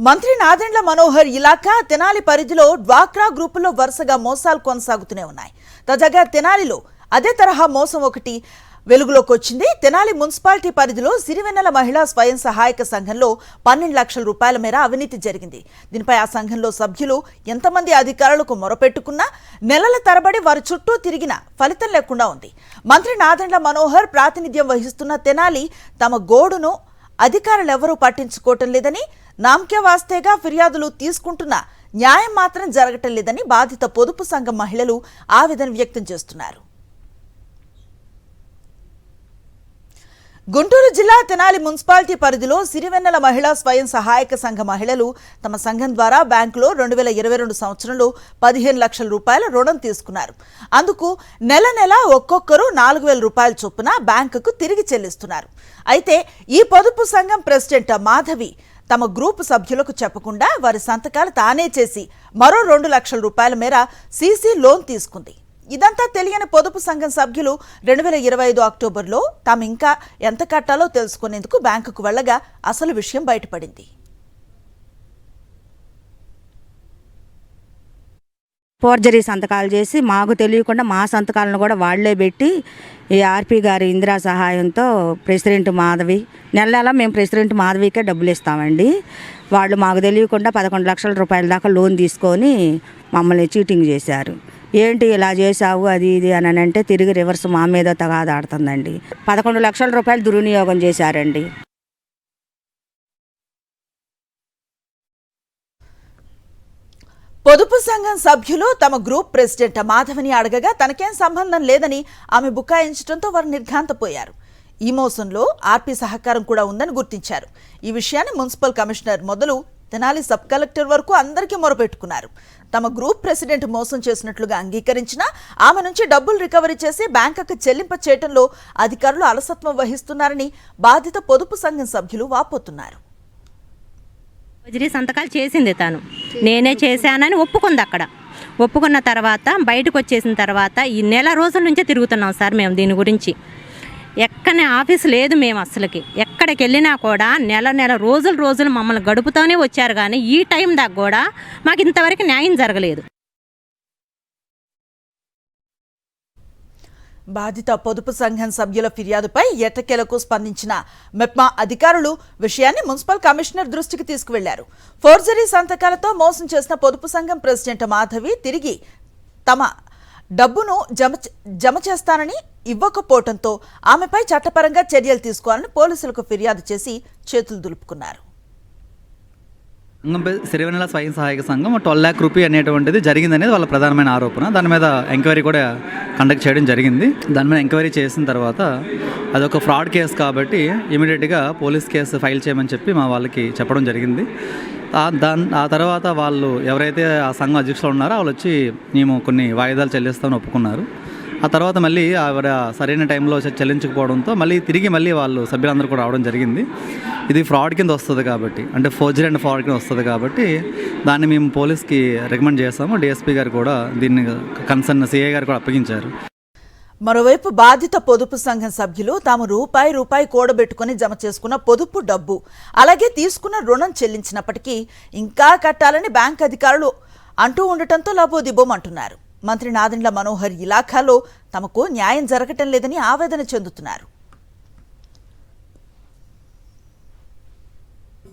మంత్రి నాదెండ్ల మనోహర్ ఇలాకా తెనాలి పరిధిలో డ్వాక్రా గ్రూపుల్లో వరుసగా మోసాలు కొనసాగుతూనే ఉన్నాయి. తాజాగా తెనాలిలో అదే తరహా మోసం ఒకటి వెలుగులోకి వచ్చింది. తెనాలి మున్సిపాలిటీ పరిధిలో సిరివెన్నెల మహిళా స్వయం సహాయక సంఘంలో 12 లక్షల రూపాయల మేర అవినీతి జరిగింది. దీనిపై ఆ సంఘంలో సభ్యులు ఎంతమంది అధికారులకు మొరపెట్టుకున్నా నెలల తరబడి వారి చుట్టూ తిరిగినా ఫలితం లేకుండా ఉంది. మంత్రి నాదెండ్ల మనోహర్ ప్రాతినిధ్యం వహిస్తున్న తెనాలి తమ గోడును అధికారులెవరూ పట్టించుకోవటం లేదని, నామకే వాస్తేగా ఫిర్యాదులు తీసుకుంటున్నా న్యాయం మాత్రం జరగటం లేదని బాధిత పొదుపు సంఘం మహిళలు ఆవేదన వ్యక్తం చేస్తున్నారు. గుంటూరు జిల్లా తెనాలి మున్సిపాలిటీ పరిధిలో సిరివెన్నెల మహిళా స్వయం సహాయక సంఘ మహిళలు తమ సంఘం ద్వారా బ్యాంకులో 2022 సంవత్సరంలో 15 లక్షల రూపాయల రుణం తీసుకున్నారు. అందుకు నెల నెల ఒక్కొక్కరు 4,000 రూపాయల చొప్పున బ్యాంకుకు తిరిగి చెల్లిస్తున్నారు. అయితే ఈ పొదుపు సంఘం ప్రెసిడెంట్ మాధవి తమ గ్రూపు సభ్యులకు చెప్పకుండా వారి సంతకాలు తానే చేసి మరో 2 లక్షల రూపాయల మేర సీసీ లోన్ తీసుకుంది. ఇదంతా తెలియని పొదుపు సంఘం సభ్యులు 2025 అక్టోబర్లో తాము ఇంకా ఎంత కట్టాలో తెలుసుకునేందుకు బ్యాంకుకు వెళ్లగా అసలు విషయం బయటపడింది. ఫోర్జరీ సంతకాలు చేసి మాకు తెలియకుండా మా సంతకాలను కూడా వాళ్లే పెట్టి ఈ ఆర్పీ గారి ఇందిరా సహాయంతో ప్రెసిడెంట్ మాధవి నెల మేము ప్రెసిడెంట్ మాధవికే డబ్బులు ఇస్తామండి. వాళ్ళు మాకు తెలియకుండా 11 లక్షల రూపాయల దాకా లోన్ తీసుకొని మమ్మల్ని చీటింగ్ చేశారు. ఏంటి ఇలా చేసావు అది ఇది అని అంటే తిరిగి రివర్స్ మా మీద తగాదాడుతుందండి. 11 లక్షల రూపాయలు దుర్వినియోగం చేశారండి. పొదుపు సంఘం సభ్యులు తమ గ్రూప్ ప్రెసిడెంట్ మాధవిని అడగగా తనకేం సంబంధం లేదని ఆమె బుకాయించడంతో వారు నిర్ఘాంతపోయారు. ఈ మోసంలో ఆర్పీ సహకారం కూడా ఉందని గుర్తించారు. ఈ విషయాన్ని మున్సిపల్ కమిషనర్ మొదలు తెనాలి సబ్ కలెక్టర్ వరకు అందరికీ మొరపెట్టుకున్నారు. తమ గ్రూప్ ప్రెసిడెంట్ మోసం చేసినట్లుగా అంగీకరించినా ఆమె నుంచి డబ్బులు రికవరీ చేసి బ్యాంకుకు చెల్లింప చేయడంలో అధికారులు అలసత్వం వహిస్తున్నారని బాధిత పొదుపు సంఘం సభ్యులు వాపోతున్నారు. సంతకాలు చేసింది తను, నేనే చేశానని ఒప్పుకుంది. అక్కడ ఒప్పుకున్న తర్వాత బయటకు వచ్చేసిన తర్వాత ఈ నెల రోజుల నుంచే తిరుగుతున్నాం సార్ మేము దీని గురించి. ఎక్కడనే ఆఫీస్ లేదు మేము అసలుకి. ఎక్కడికి వెళ్ళినా కూడా నెల రోజులు మమ్మల్ని గడుపుతూనే వచ్చారు. కానీ ఈ టైం దాకా కూడా మాకు ఇంతవరకు న్యాయం జరగలేదు. బాధిత పొదుపు సంఘం సభ్యుల ఫిర్యాదుపై ఎట్టకేలకు స్పందించిన మెప్మా అధికారులు విషయాన్ని మున్సిపల్ కమిషనర్ దృష్టికి తీసుకువెళ్లారు. ఫోర్జరీ సంతకాలతో మోసం చేసిన పొదుపు సంఘం ప్రెసిడెంట్ మాధవి తిరిగి తమ డబ్బును జమ చేస్తానని ఇవ్వకపోవడంతో ఆమెపై చట్టపరంగా చర్యలు తీసుకోవాలని పోలీసులకు ఫిర్యాదు చేసి చేతులు దులుపుకున్నారు. సిరివెన్నెల స్వయం సహాయక సంఘం 12 lakh రూపీ అనేటువంటిది జరిగిందనేది వాళ్ళ ప్రధానమైన ఆరోపణ. దాని మీద ఎంక్వైరీ కూడా కండక్ట్ చేయడం జరిగింది. దాని మీద ఎంక్వైరీ చేసిన తర్వాత అదొక ఫ్రాడ్ కేసు కాబట్టి ఇమీడియట్గా పోలీస్ కేసు ఫైల్ చేయమని చెప్పి మా వాళ్ళకి చెప్పడం జరిగింది. ఆ తర్వాత వాళ్ళు ఎవరైతే ఆ సంఘం అధ్యక్షులు ఉన్నారో వాళ్ళు వచ్చి మేము కొన్ని వాయిదాలు చెల్లిస్తామని ఒప్పుకున్నారు. ఆ తర్వాత మళ్ళీ ఆవిడ సరైన టైంలో చెల్లించకపోవడంతో మళ్ళీ వాళ్ళు సభ్యులందరూ కూడా రావడం జరిగింది. ఇది ఫ్రాడ్ కింద వస్తుంది కాబట్టి, అంటే ఫోర్జరీ అండ్ ఫ్రాడ్ కింద వస్తుంది కాబట్టి దాన్ని మేము పోలీస్కి రికమెండ్ చేస్తాము. డిఎస్పీ గారు కూడా దీన్ని కన్సర్న్ సిఐ గారు కూడా అప్పగించారు. మరోవైపు బాధిత పొదుపు సంఘం సభ్యులు తాము రూపాయి కూడబెట్టుకుని జమ చేసుకున్న పొదుపు డబ్బు అలాగే తీసుకున్న రుణం చెల్లించినప్పటికీ ఇంకా కట్టాలని బ్యాంక్ అధికారులు అంటూ ఉండటంతో లబోదిబోమంటున్నారు. మంత్రి నాదెండ్ల మనోహర్ ఇలాఖాలో తమకు న్యాయం జరగటం లేదని ఆవేదన చెందుతున్నారు.